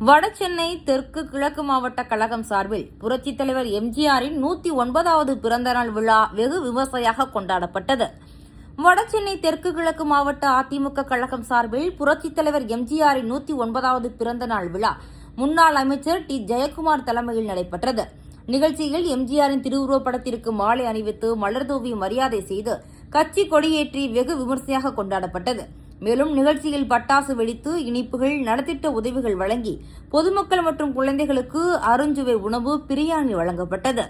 வடசென்னை தெற்கு கிழக்கு மாவட்ட கழகம் சார்பில் புரட்சித் தலைவர் எம்ஜிஆரின் 109வது பிறந்தநாள் விழா வெகு விமர்சையாக கொண்டாடப்பட்டது. வடசென்னை தெற்கு கிழக்கு மாவட்ட அதிமுக கழகம் சார்பில் புரட்சித் தலைவர் எம்ஜிஆரின் 109வது பிறந்தநாள் விழா முன்னாள் அமைச்சர் டி. ஜெயக்குமார் தலைமையில் நடைபெற்றது. நிகழ்ச்சியில் எம்ஜிஆரின் திருவுருவப்படத்திற்கு மாலை அணிவித்து மலர்தூவி மரியாதை செய்து கட்சி கொடியேற்றி வெகு விமர்சையாக கொண்டாடப்பட்டது. மேலும் நிகழ்ச்சியில் பட்டாசு வெடித்து இனிப்புகள், நலத்திட்ட உதவிகள் வழங்கி பொதுமக்கள் மற்றும் குழந்தைகளுக்கு அருஞ்சுவை உணவு, பிரியாணி வழங்கப்பட்டது.